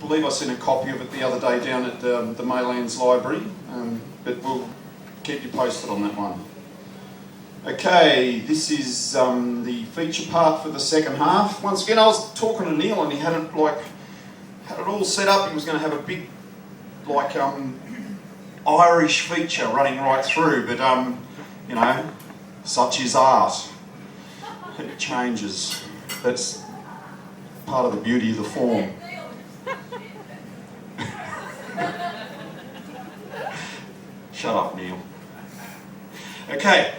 believe I sent a copy of it the other day down at the Maylands Library, but we'll keep you posted on that one. Okay, this is the feature part for the second half. Once again, I was talking to Neil and he had it all set up. He was going to have a big, Irish feature running right through, but you know, such is art. It changes. That's part of the beauty of the form. Shut up, Neil. Okay.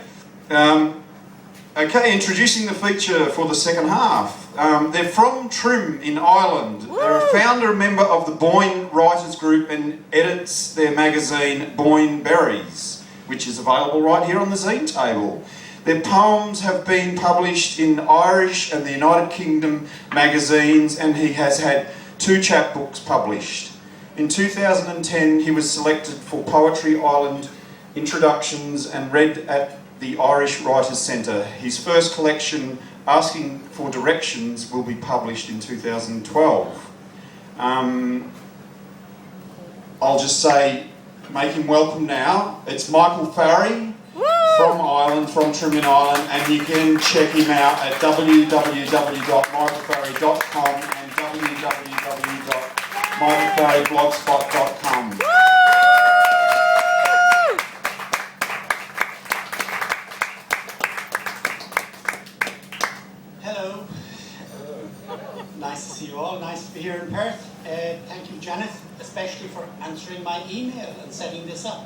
Introducing the feature for the second half. They're from Trim in Ireland. Woo! They're a founder member of the Boyne Writers Group and edits their magazine Boyne Berries, which is available right here on the zine table. Their poems have been published in Irish and the United Kingdom magazines, and he has had 2 chapbooks published. In 2010, he was selected for Poetry Island introductions and read at the Irish Writers' Centre. His first collection, Asking for Directions, will be published in 2012. I'll just say, make him welcome now. It's Michael Farry. Woo! From Ireland, from Trim in Ireland, and you can check him out at www.michaelfarry.com and www.michaelfarryblogspot.com. Hello. Nice to see you all. Nice to be here in Perth. Thank you, Janet, especially for answering my email and setting this up.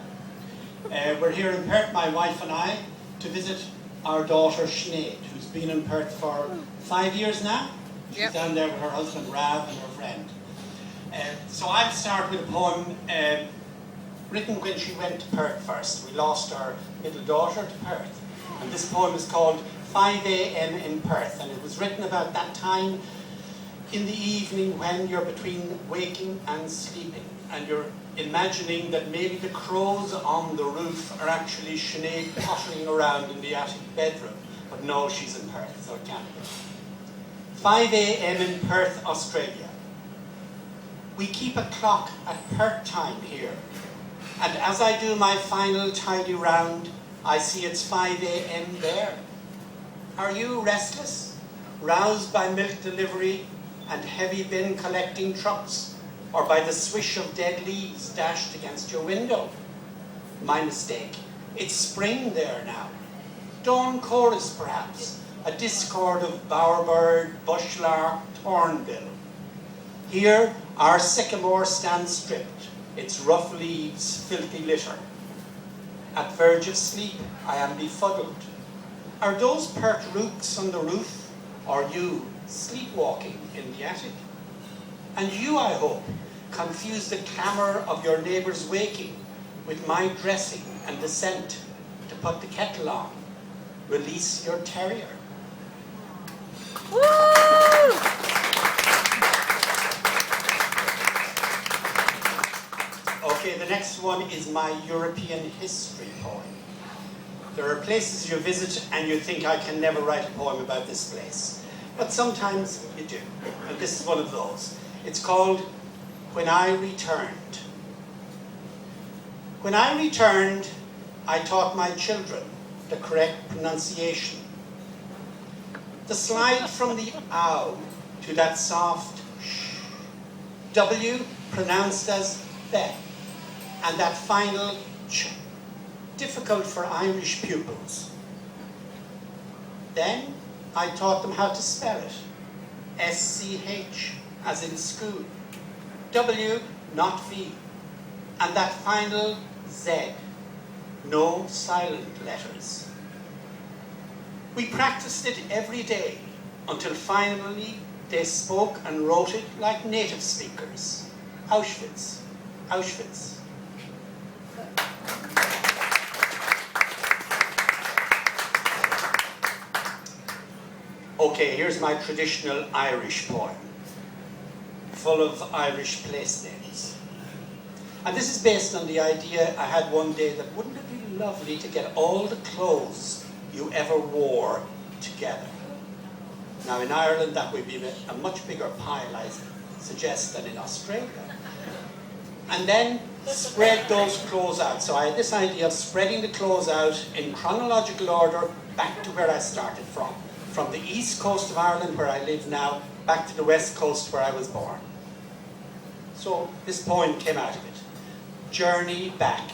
We're here in Perth, my wife and I, to visit our daughter Sinead, who's been in Perth for 5 years now. She's down there with her husband Rav and her friend. So I'll start with a poem written when she went to Perth first. We lost our middle daughter to Perth. And this poem is called 5 a.m. in Perth, and it was written about that time in the evening when you're between waking and sleeping, and you're imagining that maybe the crows on the roof are actually Sinead pottering around in the attic bedroom, but no, she's in Perth, so it can't be. 5 a.m. in Perth, Australia. We keep a clock at Perth time here, and as I do my final tidy round, I see it's 5 a.m. there. Are you restless, roused by milk delivery and heavy bin collecting trucks, or by the swish of dead leaves dashed against your window? My mistake. It's spring there now. Dawn chorus, perhaps, a discord of bowerbird, bushlark, thornbill. Here, our sycamore stands stripped, its rough leaves filthy litter. At verge of sleep, I am befuddled. Are those pert rooks on the roof, or you sleepwalking in the attic? And you, I hope, confuse the clamour of your neighbours waking with my dressing and descent to put the kettle on. Release your terrier. Woo! Okay, the next one is my European history poem. There are places you visit and you think, I can never write a poem about this place. But sometimes you do, and this is one of those. It's called When I Returned. When I returned, I taught my children the correct pronunciation. The slide from the ow to that soft sh. W pronounced as be, and that final ch. Difficult for Irish pupils. Then I taught them how to spell it. S-C-H, as in school. W, not V. And that final Z. No silent letters. We practiced it every day until finally they spoke and wrote it like native speakers. Auschwitz, Auschwitz. Okay, here's my traditional Irish poem, full of Irish place names. And this is based on the idea I had one day that wouldn't it be lovely to get all the clothes you ever wore together. Now in Ireland that would be a much bigger pile, I suggest than in Australia. And then spread those clothes out. So I had this idea of spreading the clothes out in chronological order back to where I started from the east coast of Ireland, where I live now, back to the west coast where I was born. So this poem came out of it. Journey back.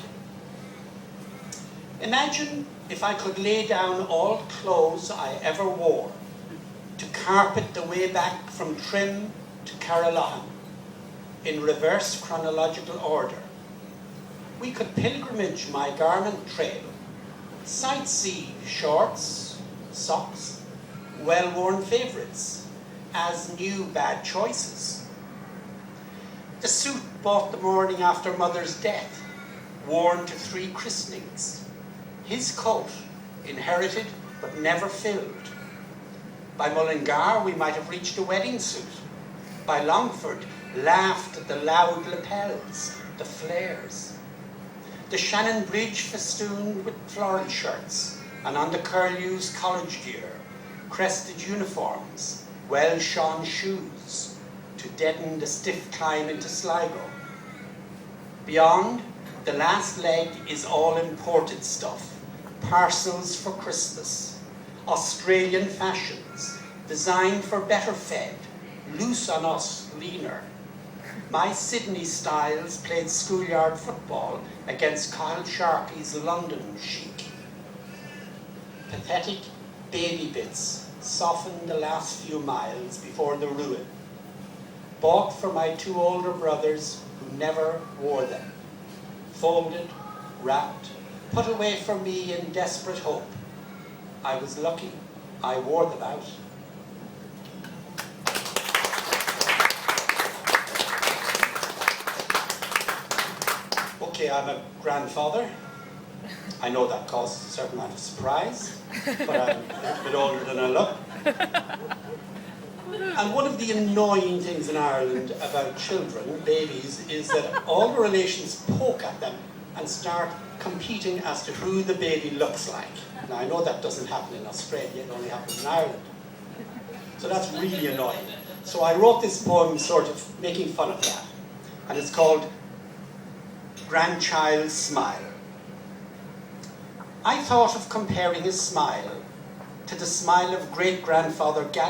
Imagine if I could lay down all clothes I ever wore to carpet the way back from Trim to Caroline in reverse chronological order. We could pilgrimage my garment trail, sightsee shorts, socks, well-worn favourites as new bad choices. The suit bought the morning after mother's death, worn to 3 christenings. His coat, inherited but never filled. By Mullingar we might have reached a wedding suit. By Longford, laughed at the loud lapels, the flares. The Shannon Bridge festooned with floral shirts, and on the Curlew's college gear, crested uniforms, well-shone shoes, to deaden the stiff climb into Sligo. Beyond, the last leg is all imported stuff, parcels for Christmas, Australian fashions, designed for better fed, loose on us, leaner. My Sydney styles played schoolyard football against Kyle Sharkey's London chic. Pathetic baby bits softened the last few miles before the ruin. Bought for my 2 older brothers who never wore them. Folded, wrapped, put away for me in desperate hope. I was lucky I wore them out. Okay, I'm a grandfather. I know that causes a certain amount of surprise, but I'm a bit older than I look. And one of the annoying things in Ireland about children, babies, is that all the relations poke at them and start competing as to who the baby looks like. Now, I know that doesn't happen in Australia, it only happens in Ireland. So that's really annoying. So I wrote this poem sort of making fun of that. And it's called Grandchild's Smile. I thought of comparing his smile to the smile of great-grandfather Gallagher.